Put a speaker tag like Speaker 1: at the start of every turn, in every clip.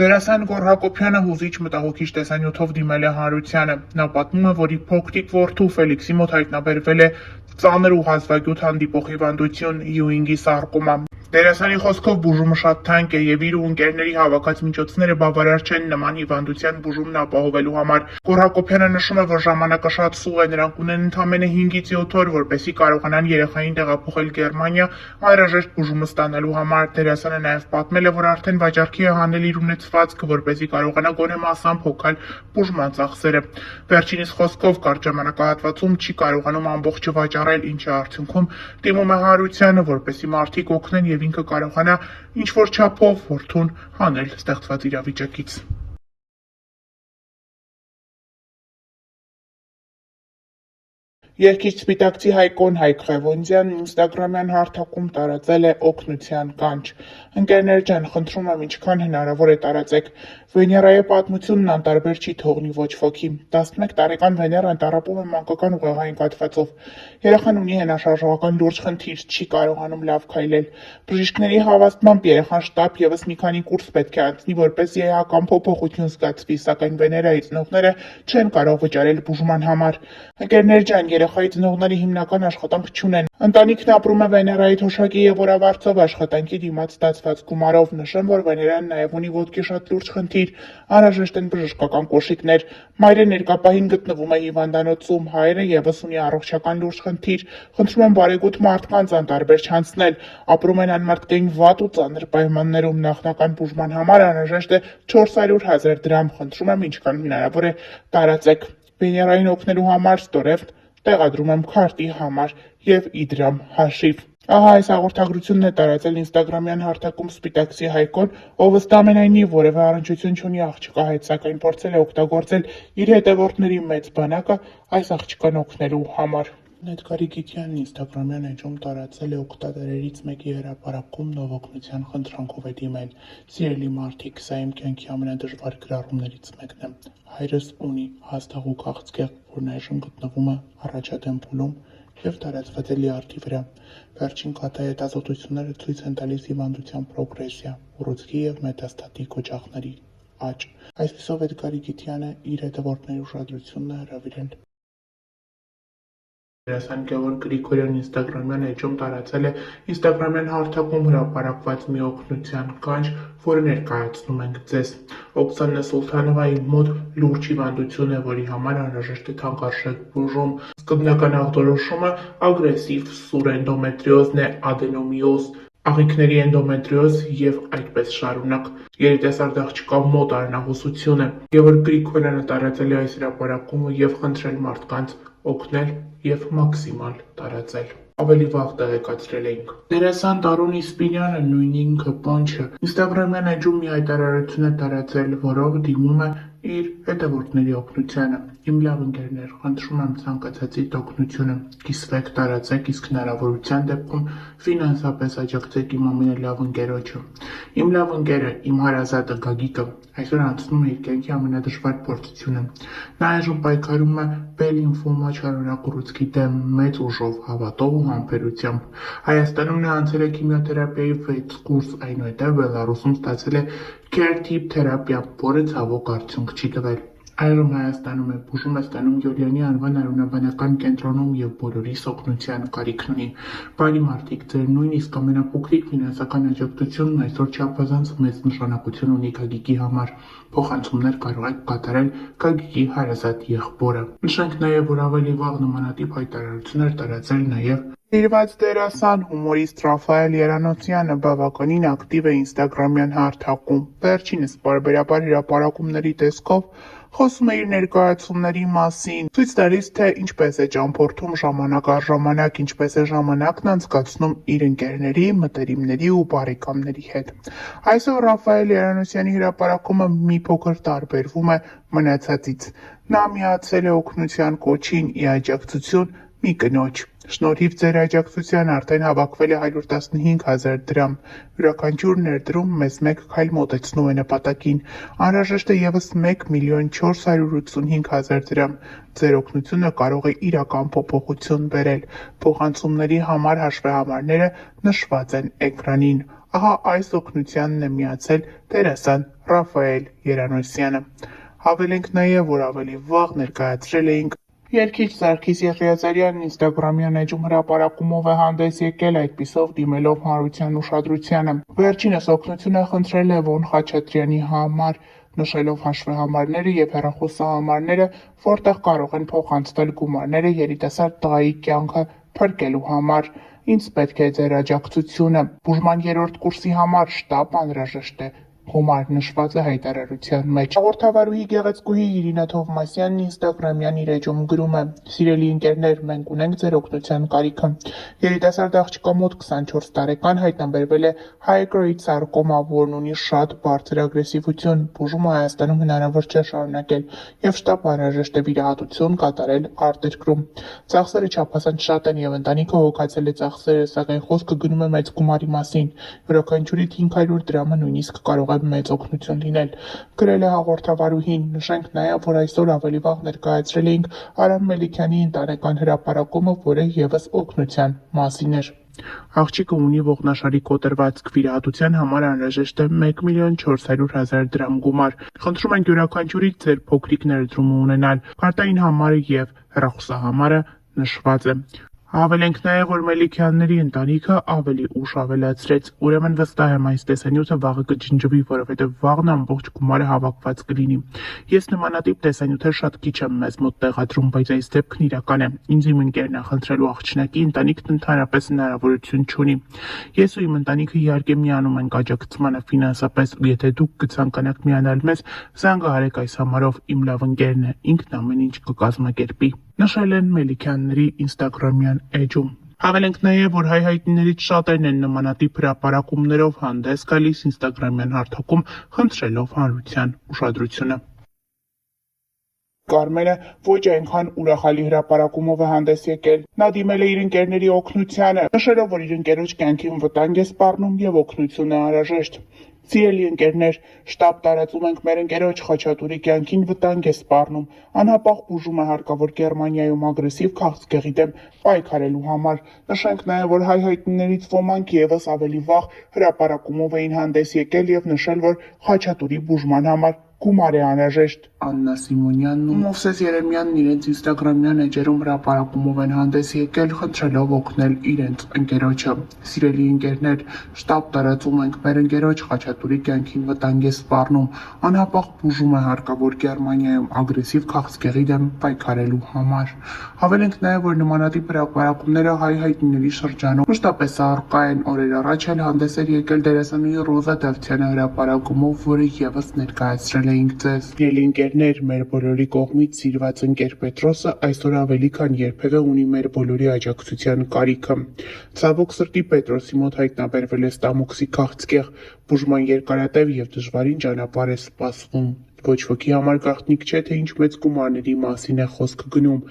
Speaker 1: Դերասան Գոռ Հակոբյանը հուզիչ մտահոգիչ տեսանյութով դիմել է հանրությանը։ Նա պատմում է, որ իր փոքրիկ որդու Ֆելիքսի մոտ հայտնաբերվել է ծանր ու հազվագյուտ հանդիպող հիվանդություն Յուինգի սարկոմա։ Դերասանի խոսքով բուժումը շատ թանկ է եւ իր ու ընկերների հավաքած միջոցները բավարար չեն նման հիվանդության բուժումն ապահովելու համար։ Գոռ Հակոբյանը նշում է, որ ժամանակը շատ սուղ է, նրանք ունեն ընդամենը 5-ից 7 օր, որպեսզի կարողանան երեխային տեղափոխել Գերմանիա անհրաժեշտ բուժումը ստանալու համար։ Դերասանը նաեւ պատմել է, որ արդեն վաճառքի է հանել իր ունեցվածքը, որպեսզի կարողանա գոնե մասամբ հոգալ բուժման ծախսերը։ Վերջինիս խոսքով կարճ ժամանակահատվածում չի կարողանում ամբողջը վաճառել, ինչի արդյունքում դիմում է հանրությանը, որպեսզի մարդիկ օգնեն եւ ինքը կարողանա ինչ-որ չափով որդուն հանել ստեղծված իրավիճակից։ Երգիչ սպիտակցի Հայկոն Հայկ Ղևոնդյանն ինստագրամյան հարթակում տարածել է օգնության կանչ։ Ընկերներ ջան, խնդրում եմ ինչքան հնարավոր է տարածեք։ Վեներայի պատմությունն անտարբեր չի թողնի ոչ ոքի։ 11 տարեկան Վեներան տառապում է մանկական ուղեղային կաթվածով։ Երեխան ունի հենաշարժողական լուրջ խնդիր, չի կարողանում լավ քայլել։ Բժիշկների հավաստմամբ երեխան շտապ եւս մի քանի կուրս պետք է անցնի, որպեսզի էական փոփոխություն զգացվի, սակայն Վեներայի ծնողները չեն կարող վճարել բուժման համար։ Ընկերներ ջան, երեխայի ծնողները հիմնական աշխատանք չունեն։ Ընտանիքն ապրում է Վեներայի թոշակի եւ օրավարձով աշխատանքի դիմաց ստացված գումարով։ Նշեմ, որ Վեներան նաեւ ունի ոտքի շատ լուրջ խնդիր, անհրաժեշտ են բժշկական կոշիկներ։ Մայրը ներկապահին գտնվում է հիվանդանոցում, հայրը եւս ունի առողջական լուրջ խնդիր։ Խնդրում եմ բարեգութ մարդկանց անտարբեր չանցնել, ապրում են անմարդկային վատ ու ծանր պայմաններում, նախնական բուժման համար անհրաժեշտ է 400,000 դրամ։ Խնդրում եմ ինչքան հնարավոր է տարածեք։ Վեներային օգնելու համար ստորև տեղադրում եմ քարտի համար եւ իդրամ հաշիվ։ Ահա այս հաղորդագրությունն է տարածել ինստագրամյան հարթակում սպիտակցի Հայկոն, ով ըստ ամենայնիվ որևէ առնչություն չունի աղջկա հետ, սակայն փորձել է օգտագործել իր հետևորդների մեծ բանակը այս աղջկան օգնելու համար։ Նետկարի Գիտյանն ինստագրամյան էջում տարածել է օգտատերերից մեկի հրապարակում նվօգնության խնդրանքով է դիմել. «Սիրելի մարդիկ, սա իմ կյանքի ամենադժվար գրառումներից մեկն է։ Հայրս ունի հաստաղուկ աղջկեղ, որն այժմ գտնվում է առաջադեմ փուլում եւ տարածված է լյարդի վրա։ Վերջին կաթահետազոտությունները ցույց են տալիս հիվանդության պրոգրեսիա, ուռուցքի եւ մետաստատիկ օջախների աճ»։ Այսպիսով Էդգարի Գիտյանը իր հետևորդների ուշադրությունն է հրավիրել։ Դերասան Գևորգ Գրիգորյանն ինստագրամյան էջում տարածել է ինստագրամյան հարթակում հրապարակված մի օգնության կանչ, որը ներկայացնում ենք ձեզ։ Օքսանա Սուլթանովայի մոտ լուրջ հիվանդություն է, որի համար անհրաժեշտ է թանկարժեք բուժում։ Սկզբնական ախտորոշումը ագրեսիվ սուր էնդոմետրիոզն է, ադենոմիոզ, աղիքների էնդոմետրիոզ եւ այդպես շարունակ։ Երիտասարդ աղջկա մոտ արնահոսություն է։ Գևորգ Գրիգորյանը տարածել է այս հրապարակումը եւ խնդրել մարդկանց օգնել եւ մաքսիմալ տարածել։ Ավելի վաղ տեղեկացրել էինք։ Դերասան Տարոն Իսպիրյանը, նույն ինքը Պոնչը, ինստագրամյան էջում մի հայտարարություն է տարածել, որով դիմում է իր հետևորդների օգնությանը։ Իմ լավ ընկերներ, խնդրում եմ ցանկացածիդ օգնությունը կիսվեք, տարածեք, իսկ հնարավորության դեպքում ֆինանսապես աջակցեք իմ ամենալավ ընկերոջը։ Իմ լավ ընկերը, իմ հարազատը Գագիկը այսօր անցնում է իր կյանքի ամենադժվար փորձությունը։ Նա այժմ պայքարում է B-լիմֆոմա չարորակ ուռուցքի դեմ մեծ ուժով, հավատով ու համբերությամբ։ Հայաստանում նա անցել է քիմիոթերապիայի 6 կուրս, այնուհետև Բելարուսում ստացել է Care-Tip թերապիա, որը ցավոք արդյունք չի տվել։ Այժմ Հայաստանում է, բուժում է ստանում Յոլյանի անվան արյունաբանական կենտրոնում եւ բոլորիս օգնության կարիքն ունի։ Բարի մարդիկ, ձեր նույնիսկ ամենափոքրիկ ֆինանսական աջակցությունն այսօր չափազանց մեծ նշանակություն ունի Գագիկի համար։ Փոխանցումներ կարող եք կատարել Գագիկի հարազատ եղբորը։ Նշենք նաեւ, որ ավելի վաղ նմանատիպ հայտարարություններ տարածել նաեւ Իրված դերասան հումորիստ Ռաֆայել Երանոցյանը բավականին ակտիվ է ինստագրամյան հարթակում։ Վերջինս պարբերաբար հրապարակումների տեսքով խոսում է իր ներկայացումների մասին, ցույց տալիս, թե ինչպես է ճամփորդում ժամանակ առ ժամանակ, ինչպես է ժամանակն անցկացնում իր ընկերների, մտերիմների ու բարեկամների հետ։ Այսօր Ռաֆայել Երանոցյանի հրապարակումը մի փոքր տարբերվում է մնացածից։ Նա միացել է օգնության կոչին ի աջակցություն մի կնոջ։ Շնորհիվ ձեր աջակցության արդեն հավաքվել է 115,000 դրամ։ Յուրաքանչյուր ներդրում մեզ մեկ քայլ մոտեցնում է նպատակին։ Անհրաժեշտ է ևս 1,485,000 դրամ։ Ձեր օգնությունը կարող է իրական փոփոխություն բերել։ Փոխանցումների համար հաշվեհամարները նշված են էկրանին։ Ահա այս օգնությանն է միացել դերասան Ռաֆայել Երանոսյանը։ Հավելենք նաև, որ ավելի վաղ ներկայացրել էինք երգիչ Սարգիս Եղիազարյանն ինստագրամյան էջում հրապարակումով է հանդես եկել, այդպիսով դիմելով հանրության ուշադրությանը։ Վերջինս օգնություն է խնդրել Լևոն Խաչատրյանի համար, նշելով հաշվեհամարները եւ հեռախոսահամարները, որտեղ կարող են փոխանցվել գումարները երիտասարդ տղայի կյանքը փրկելու համար։ Ինձ պետք է ձեր աջակցությունը։ Բուժման 3-րդ կուրսի համար շտապ անհրաժեշտ է։ Գումար նշված է հայտարարության մեջ։ Հաղորդավարուհի գեղեցկուհի Իրինա Թովմասյանն ինստագրամյան իր էջում գրում է. «Սիրելի ընկերներ, մենք ունենք ձեր օգնության կարիքը։ Երիտասարդ աղջկա մոտ 24 տարեկան հայտնաբերվել է high grade sarcoma, որն ունի շատ բարձր ագրեսիվություն։ Բուժումը Հայաստանում հնարավոր չէ շարունակել եւ շտապ անհրաժեշտ է վիրահատություն կատարել արտերկրում։ Ծախսերը չափազանց շատ են եւ ընտանիքը հոգացել է ծախսերը, սակայն խոսքը գնում է մեծ գումարի մասին։ Յուրաքանչյուրից 500 դրամը նույնիսկ կարող է մեծ օգնություն լինել», գրել է հաղորդավարուհին։ Նշենք նաև, որ այսօր ավելի վաղ ներկայացրել էինք Արամ Մելիքյանի ընտանեկան հրապարակումը, որը ևս օգնության մասին էր։ Աղջիկը ունի ողնաշարի կոտրվածք, վիրահատության համար անհրաժեշտ է 1,400,000 դրամ գումար։ Խնդրում ենք յուրաքանչյուրից ձեր փոքրիկ ներդրումը ունենալ։ Կարտային համարը եւ հեռախոսահամարը նշված է։ Հավելենք նաև, որ Մելիքյանների ընտանիքը ավելի ուշ ավելացրեց, ուրեմն վստահ եմ այս տեսանյութը վաղը կջնջվի, որովհետև վաղն ամբողջ գումարը հավաքված կլինի։ Ես նմանատիպ տեսանյութեր շատ քիչ եմ մեզ մոտ տեղադրում, բայց այս դեպքն իրական է։ Ինձ իմ ընկերն է խնդրելու աղջնակի, ընտանիքն ընդհանրապես հնարավորություն չունի։ Ես ու իմ ընտանիքը իհարկե միանում ենք աջակցմանը ֆինանսապես, ու եթե դուք կցանկանաք միանալ մեզ, զանգահարեք այս համարով, իմ լավ ընկերն է, ինքն ամեն ինչ կկազմակերպի, նշել են Մելիքյանների ինստագրամյան էջում։ Հավելենք նաև, որ հայհայտներից շատերն են նմանատիպ հրապարակումներով հանդես գալիս ինստագրամյան հարթակում, խնդրելով հանրության ուշադրությունը։ Կարմենը ոչ այնքան ուրախալի հրապարակումով է հանդես եկել։ Նա դիմել է իր ընկերների օգնությանը, նշելով, որ իր ընկերոջ կյանքին վտանգ է սպառնում եւ օգնություն է անհրաժեշտ։ Սիրելի ընկերներ, շտապ տարածում ենք մեր ընկերոջ Խաչատուրի կյանքին վտանգ է սպառնում, անհապաղ բուժում է հարկավոր Գերմանիայում ագրեսիվ քաղցկեղի դեմ պայքարելու համար։ Նշենք նաև, որ հայհայտներից ոմանք ևս ավելի վաղ հրապարակումով էին հանդես եկել եւ նշել, որ Խաչատուրի բուժման համար գումար է անհրաժեշտ։ Աննա Սիմոնյանն ու Մովսես Երեմյանն իրենց ինստագրամյան էջերում հրապարակումով են հանդես եկել, խնդրելով օգնել իրենց ընկերոջը։ Սիրելի ընկերներ, շտապ տարածում ենք մեր ընկերոջ Խաչատուրի կյանքին վտանգ է սպառնում, անհապաղ բուժում է հարկավոր Գերմանիայում ագրեսիվ քաղցկեղի դեմ պայքարելու համար։ Հավելենք նաև, որ նմանատիպ հրապարակումները հայհայտների շրջանում մշտապես առկա են։ Օրեր առաջ էլ հանդես էր եկել դերասանուհի Ռոզա Դավթյանը հրապարակումով, որը ևս ներկայացրել էինք ձեզ։ Սիրելի ընկերներ, մեր բոլորի կողմից սիրված ընկեր Պետրոսը այսօր ավելի քան երբևէ ունի մեր բոլորի աջակցության կարիքը։ Ցավոք սրտի Պետրոսի մոտ հայտնաբերվել է ստամոքսի քաղցկեղ, բուժման երկարատև եւ դժվարին ճանապարհ է սպասվում։ Ոչ ոքի համար գաղտնիք չէ, թե ինչ մեծ գումարների մասին է խոսքը գնում։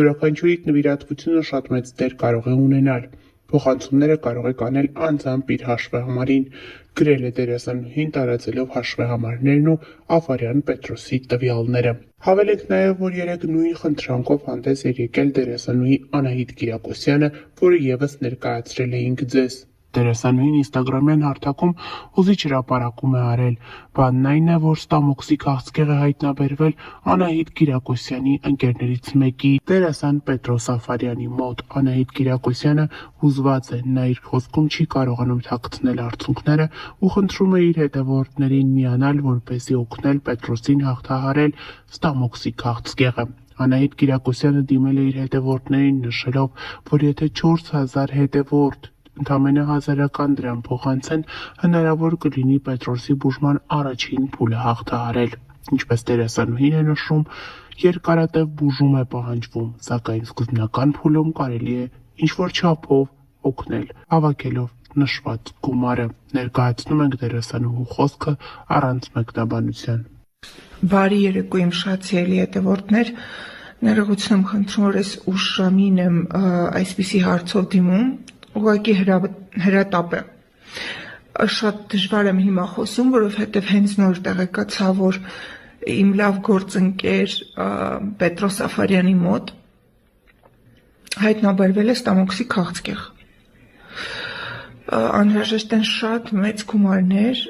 Speaker 1: Յուրաքանչյուրի նվիրատվությունը շատ մեծ դեր կարող է ունենալ։ Փոխանցումները կարող եք անել անձամբ իր հաշվեհամարին, գրել է դերասանուհին տարածելով հաշվեհամարներն ու Աֆարյան Պետրոսի տվյալները։ Հավելենք նաև, որ երեկ նույն խնդրանքով հանդես էր եկել դերասանուհի Անահիտ Կիրակոսյանը, որը ևս ներկայացրել էինք ձեզ։ Դերասանուհին ինստագրամյան հարթակում ուզիչ հրապարակում է արել։ Բանն այն է, որ ստամոքսի քաղցկեղ է հայտնաբերվել Անահիտ Կիրակոսյանի ընկերներից մեկի, դերասան Պետրոս Աֆարյանի մոտ։ Անահիտ Կիրակոսյանը հուզված է, նա իր խոսքում չի կարողանում թաքցնել արցունքները ու խնդրում է իր հետևորդներին միանալ, որպեսզի օգնել Պետրոսին հաղթահարել ստամոքսի քաղցկեղը։ Անահիտ Կիրակոսյանը դիմել է իր հետևորդներին, նշելով, որ եթե 4000 հետևորդ ընդամենը 1000 դրամ փոխանցեն, հնարավոր կլինի Պետրոսի բուժման առաջին փուլը հաղթահարել։ Ինչպես դերասանուհին է նշում, երկարատև բուժում է պահանջվում, սակայն սկզբնական փուլում կարելի է ինչ-որ չափով օգնել, հավաքելով նշված գումարը։ Ներկայացնում ենք դերասանուհու խոսքը առանց մեկնաբանության։
Speaker 2: Բարի երեկո իմ շատ սիրելի հետևորդներ, Ներողություն եմ խնդրում, որ ես ուշ ժամին եմ այսպիսի հարցով դիմում, ուղղակի հրատապ է։ Շատ դժվար եմ հիմա խոսում, որովհետև հենց նոր տեղեկացա, որ իմ լավ գործընկեր Պետրոս Սաֆարյանի մոտ հայտնաբերվել է ստամոքսի քաղցկեղ։ Անհրաժեշտ են շատ մեծ գումարներ,